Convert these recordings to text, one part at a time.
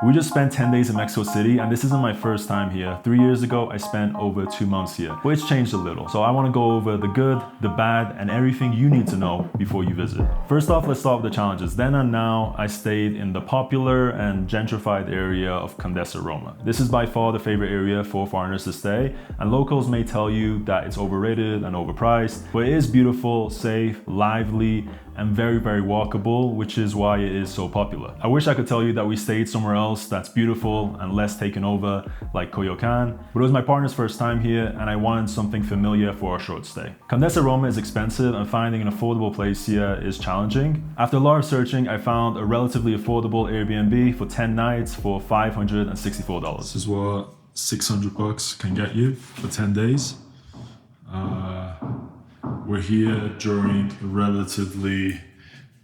We just spent 10 days in Mexico City, and this isn't my first time here. 3 years ago, I spent over 2 months here, but it's changed a little. So I want to go over the good, the bad, and everything you need to know before you visit. First off, let's start with the challenges. Then and now, I stayed in the popular and gentrified area of Condesa Roma. This is by far the favorite area for foreigners to stay, and locals may tell you that it's overrated and overpriced, but it is beautiful, safe, lively, and very, very walkable, which is why it is so popular. I wish I could tell you that we stayed somewhere else that's beautiful and less taken over, like Coyoacan, but it was my partner's first time here and I wanted something familiar for our short stay. Condesa Roma is expensive and finding an affordable place here is challenging. After a lot of searching, I found a relatively affordable Airbnb for 10 nights for $564. This is what 600 bucks can get you for 10 days. We're here during a relatively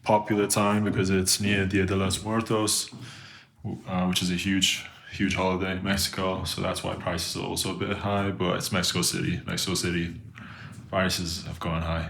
popular time because it's near Dia de los Muertos, which is a huge holiday in Mexico. So that's why prices are also a bit high, but it's Mexico City. Mexico City prices have gone high.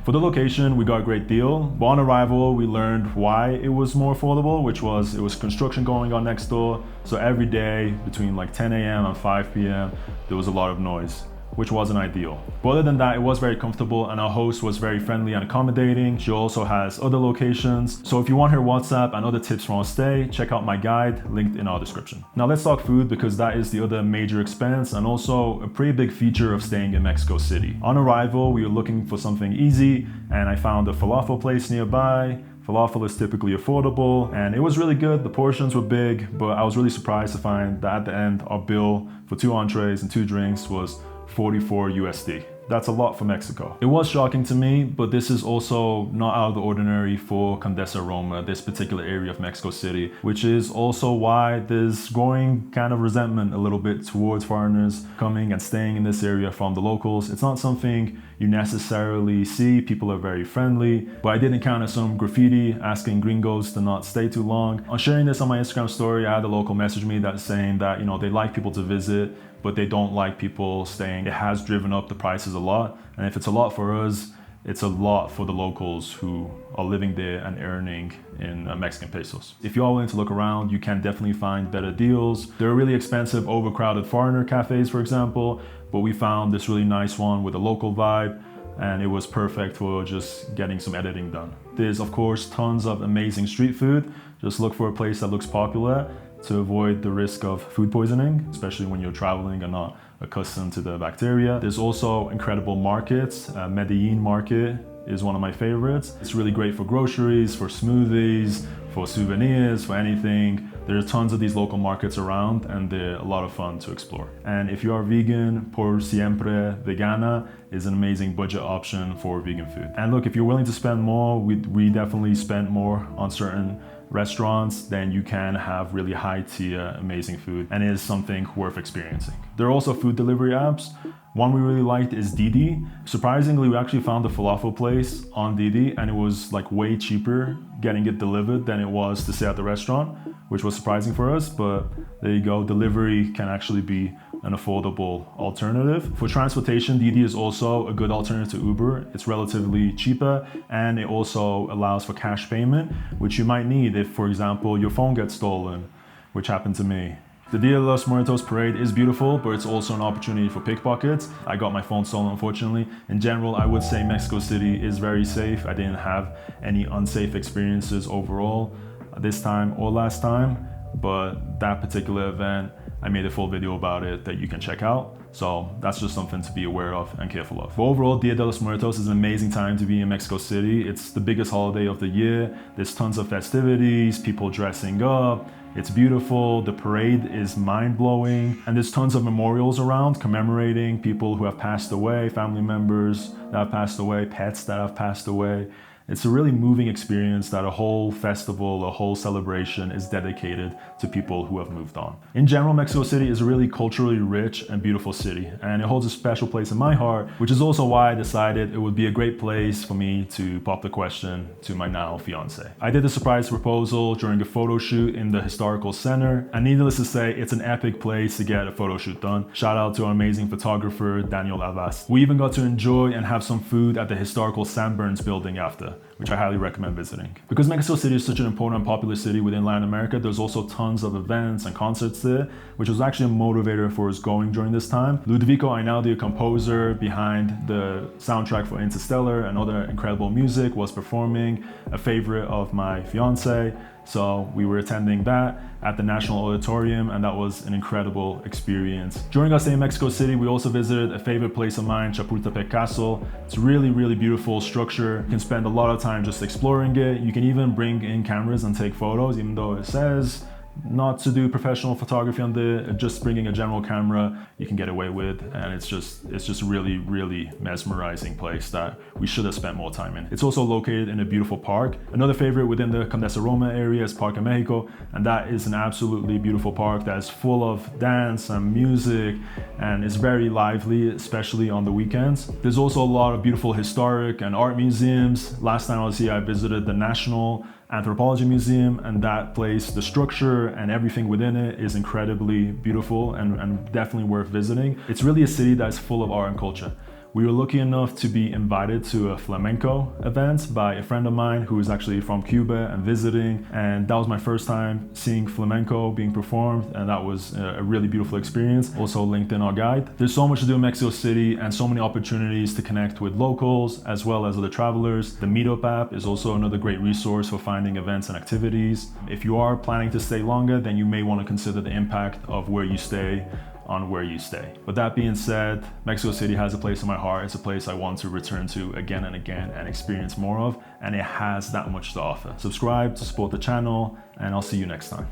For the location, we got a great deal, but on arrival, we learned why it was more affordable, which was it was construction going on next door. So every day between like 10 a.m. and 5 p.m., there was a lot of noise, which wasn't ideal. But other than that, it was very comfortable and our host was very friendly and accommodating. She also has other locations. So if you want her WhatsApp and other tips from our stay, check out my guide linked in our description. Now let's talk food because that is the other major expense and also a pretty big feature of staying in Mexico City. On arrival, we were looking for something easy and I found a falafel place nearby. Falafel is typically affordable and it was really good. The portions were big, but I was really surprised to find that at the end, our bill for 2 entrees and 2 drinks was 44 USD. That's a lot for Mexico. It was shocking to me, but this is also not out of the ordinary for Condesa Roma, this particular area of Mexico City, which is also why there's growing kind of resentment a little bit towards foreigners coming and staying in this area from the locals. It's not something you necessarily see. People are very friendly, but I did encounter some graffiti asking gringos to not stay too long. On sharing this on my Instagram story, I had a local message me that's saying that, they like people to visit, but they don't like people staying. It has driven up the prices a lot. And if it's a lot for us, it's a lot for the locals who are living there and earning in Mexican pesos. If you are willing to look around, you can definitely find better deals. There are really expensive, overcrowded foreigner cafes, for example, but we found this really nice one with a local vibe and it was perfect for just getting some editing done. There's of course tons of amazing street food. Just look for a place that looks popular to avoid the risk of food poisoning, especially when you're traveling and not accustomed to the bacteria. There's also incredible markets. Medellin market is one of my favorites. It's really great for groceries, for smoothies, for souvenirs, for anything. There are tons of these local markets around and they're a lot of fun to explore. And if you are vegan, Por Siempre Vegana is an amazing budget option for vegan food. And look, if you're willing to spend more, we definitely spent more on certain restaurants, then you can have really high tier amazing food and it is something worth experiencing. There are also food delivery apps. One we really liked is Didi. Surprisingly, we actually found a falafel place on Didi and it was like way cheaper getting it delivered than it was to stay at the restaurant, which was surprising for us, but there you go. Delivery can actually be an affordable alternative. For transportation, Didi is also a good alternative to Uber. It's relatively cheaper and it also allows for cash payment, which you might need if, for example, your phone gets stolen, which happened to me. The Dia de los Muertos parade is beautiful, but it's also an opportunity for pickpockets. I got my phone stolen, unfortunately. In general, I would say Mexico City is very safe. I didn't have any unsafe experiences overall this time or last time, but that particular event, I made a full video about it that you can check out. So that's just something to be aware of and careful of. But overall, Dia de los Muertos is an amazing time to be in Mexico City. It's the biggest holiday of the year. There's tons of festivities, people dressing up. It's beautiful, the parade is mind-blowing, and there's tons of memorials around commemorating people who have passed away, family members that have passed away, pets that have passed away. It's a really moving experience that a whole festival, a whole celebration is dedicated to people who have moved on. In general, Mexico City is a really culturally rich and beautiful city, and it holds a special place in my heart, which is also why I decided it would be a great place for me to pop the question to my now fiance. I did a surprise proposal during a photo shoot in the historical center, and needless to say, it's an epic place to get a photo shoot done. Shout out to our amazing photographer, Daniel Alvas. We even got to enjoy and have some food at the historical San Burns building after. which I highly recommend visiting. Because Mexico City is such an important and popular city within Latin America, there's also tons of events and concerts there, which was actually a motivator for us going during this time. Ludovico Einaudi, a composer behind the soundtrack for Interstellar and other incredible music, was performing, a favorite of my fiance. So we were attending that at the National Auditorium, and that was an incredible experience. During our stay in Mexico City, we also visited a favorite place of mine, Chapultepec Castle. It's a really, really beautiful structure. You can spend a lot of time just exploring it. You can even bring in cameras and take photos, even though it says not to do professional photography on just bringing a general camera you can get away with, and it's just really, really mesmerizing place that we should have spent more time in. It's also located in a beautiful park. Another favorite within the Condesa Roma area is Parque Mexico, and that is an absolutely beautiful park that is full of dance and music and is very lively, especially on the weekends. There's also a lot of beautiful historic and art museums. Last time I was here, I visited the National Anthropology Museum, and that place, the structure and everything within it is incredibly beautiful and definitely worth visiting. It's really a city that's full of art and culture. We were lucky enough to be invited to a flamenco event by a friend of mine who is actually from Cuba and visiting, and that was my first time seeing flamenco being performed, and that was a really beautiful experience. Also linked in our guide. There's so much to do in Mexico City and so many opportunities to connect with locals as well as other travelers. The Meetup app is also another great resource for finding events and activities. If you are planning to stay longer, then you may want to consider the impact of where you stay on where you stay. With that being said, Mexico City has a place in my heart. It's a place I want to return to again and again and experience more of, and it has that much to offer. Subscribe to support the channel, and I'll see you next time.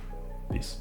Peace.